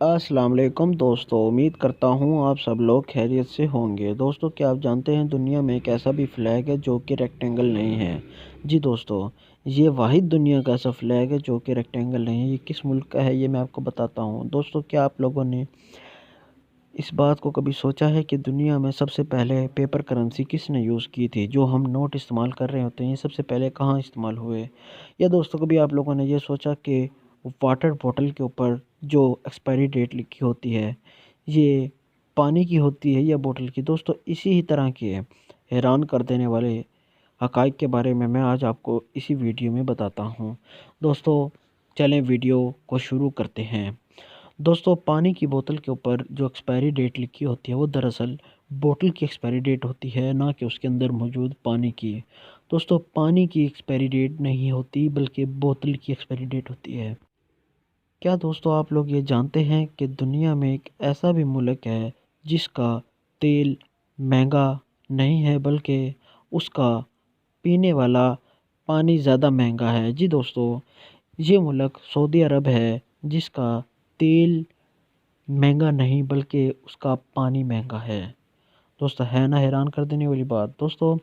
السلام علیکم دوستو، امید کرتا ہوں آپ سب لوگ خیریت سے ہوں گے۔ دوستو، کیا آپ جانتے ہیں دنیا میں ایک ایسا بھی فلیگ ہے جو کہ ریکٹینگل نہیں ہے؟ جی دوستو، یہ واحد دنیا کا ایسا فلیگ ہے جو کہ ریکٹینگل نہیں ہے۔ یہ کس ملک کا ہے یہ میں آپ کو بتاتا ہوں۔ دوستو، کیا آپ لوگوں نے اس بات کو کبھی سوچا ہے کہ دنیا میں سب سے پہلے پیپر کرنسی کس نے یوز کی تھی؟ جو ہم نوٹ استعمال کر رہے ہوتے ہیں، یہ سب سے پہلے کہاں استعمال ہوئے؟ یا دوستو، کبھی آپ لوگوں نے یہ سوچا کہ واٹر بوٹل کے اوپر جو ایکسپائری ڈیٹ لکھی ہوتی ہے، یہ پانی کی ہوتی ہے یا بوٹل کی؟ دوستو، اسی ہی طرح کے حیران کر دینے والے حقائق کے بارے میں آج آپ کو اسی ویڈیو میں بتاتا ہوں۔ دوستو، چلیں ویڈیو کو شروع کرتے ہیں۔ دوستو، پانی کی بوتل کے اوپر جو ایکسپائری ڈیٹ لکھی ہوتی ہے وہ دراصل بوتل کی ایکسپائری ڈیٹ ہوتی ہے، نہ کہ اس کے اندر موجود پانی کی۔ دوستو، پانی کی ایکسپائری ڈیٹ نہیں ہوتی بلکہ بوتل کی ایکسپائری ڈیٹ ہوتی ہے۔ کیا دوستو آپ لوگ یہ جانتے ہیں کہ دنیا میں ایک ایسا بھی ملک ہے جس کا تیل مہنگا نہیں ہے بلکہ اس کا پینے والا پانی زیادہ مہنگا ہے؟ جی دوستو، یہ ملک سعودی عرب ہے جس کا تیل مہنگا نہیں بلکہ اس کا پانی مہنگا ہے۔ دوستو، ہے نا حیران کر دینے والی بات؟ دوستو،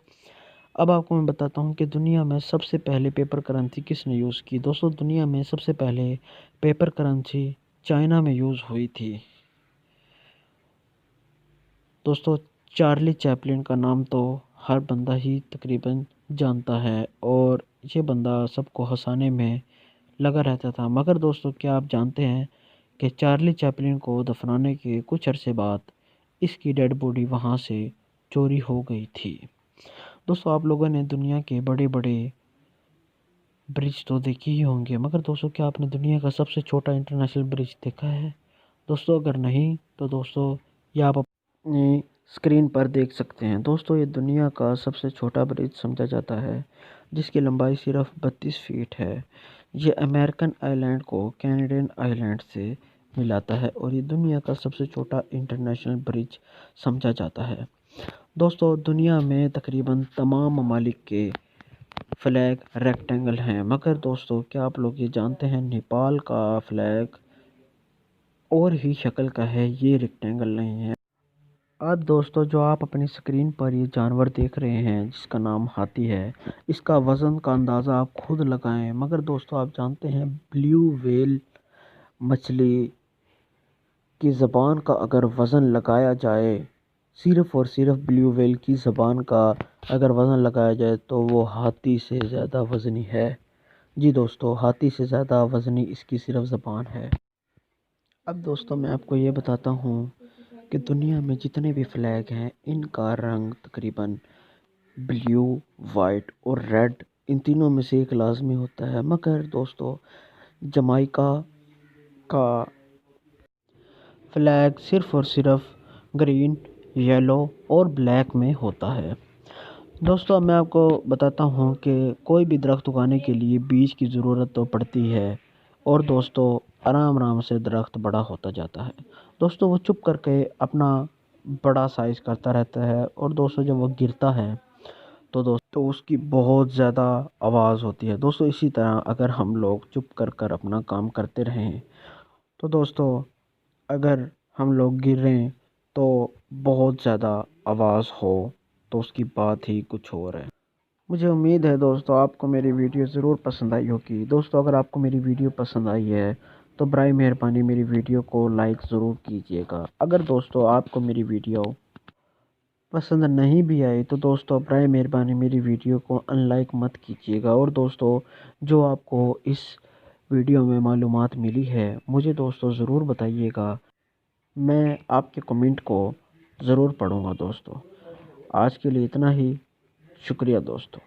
اب آپ کو میں بتاتا ہوں کہ دنیا میں سب سے پہلے پیپر کرنسی کس نے یوز کی۔ دوستو، دنیا میں سب سے پہلے پیپر کرنسی چائنا میں یوز ہوئی تھی۔ دوستو، چارلی چیپلن کا نام تو ہر بندہ ہی تقریباً جانتا ہے اور یہ بندہ سب کو ہنسانے میں لگا رہتا تھا، مگر دوستو کیا آپ جانتے ہیں کہ چارلی چیپلن کو دفنانے کے کچھ عرصے بعد اس کی ڈیڈ باڈی وہاں سے چوری ہو گئی تھی۔ دوستو، آپ لوگوں نے دنیا کے بڑے بڑے برج تو دیکھے ہی ہوں گے، مگر دوستو کیا آپ نے دنیا کا سب سے چھوٹا انٹرنیشنل برج دیکھا ہے؟ دوستو، اگر نہیں تو دوستو یہ آپ اپنی اسکرین پر دیکھ سکتے ہیں۔ دوستو، یہ دنیا کا سب سے چھوٹا برج سمجھا جاتا ہے جس کی لمبائی صرف 32 فیٹ ہے۔ یہ امریکن آئی لینڈ کو کینیڈین آئی لینڈ سے ملاتا ہے اور یہ دنیا کا سب سے چھوٹا انٹرنیشنل برج سمجھا جاتا ہے۔ دوستو، دنیا میں تقریباً تمام ممالک کے فلیگ ریکٹینگل ہیں، مگر دوستو کیا آپ لوگ یہ جانتے ہیں نیپال کا فلیگ اور ہی شکل کا ہے، یہ ریکٹینگل نہیں ہے۔ اب دوستو، جو آپ اپنی سکرین پر یہ جانور دیکھ رہے ہیں جس کا نام ہاتھی ہے، اس کا وزن کا اندازہ آپ خود لگائیں، مگر دوستو آپ جانتے ہیں بلیو ویل مچھلی کی زبان کا اگر وزن لگایا جائے، صرف اور صرف بلیو ویل کی زبان کا اگر وزن لگایا جائے تو وہ ہاتھی سے زیادہ وزنی ہے۔ جی دوستو، ہاتھی سے زیادہ وزنی اس کی صرف زبان ہے۔ اب دوستو میں آپ کو یہ بتاتا ہوں کہ دنیا میں جتنے بھی فلیگ ہیں ان کا رنگ تقریباً بلیو، وائٹ اور ریڈ، ان تینوں میں سے ایک لازمی ہوتا ہے، مگر دوستو جمائیکا کا فلیگ صرف اور صرف گرین، یلو اور بلیک میں ہوتا ہے۔ دوستو، اب میں آپ کو بتاتا ہوں کہ کوئی بھی درخت اگانے کے لیے بیج کی ضرورت تو پڑتی ہے اور دوستو آرام آرام سے درخت بڑا ہوتا جاتا ہے۔ دوستو، وہ چپ کر کے اپنا بڑا سائز کرتا رہتا ہے اور دوستو جب وہ گرتا ہے تو دوستو اس کی بہت زیادہ آواز ہوتی ہے۔ دوستو اسی طرح اگر ہم لوگ چپ کر کر اپنا کام کرتے رہیں تو دوستو اگر ہم لوگ گر رہے ہیں تو بہت زیادہ آواز ہو تو اس کی بات ہی کچھ اور ہے۔ مجھے امید ہے دوستو آپ کو میری ویڈیو ضرور پسند آئی ہوگی۔ دوستو اگر آپ کو میری ویڈیو پسند آئی ہے تو برائے مہربانی میری ویڈیو کو لائک ضرور کیجیے گا۔ اگر دوستو آپ کو میری ویڈیو پسند نہیں بھی آئی تو دوستو برائے مہربانی میری ویڈیو کو ان لائک مت کیجیے گا، اور دوستو جو آپ کو اس ویڈیو میں معلومات ملی ہے مجھے دوستو ضرور بتائیے گا، میں آپ کے کمنٹ کو ضرور پڑھوں گا۔ دوستو آج کے لیے اتنا ہی، شکریہ دوستو۔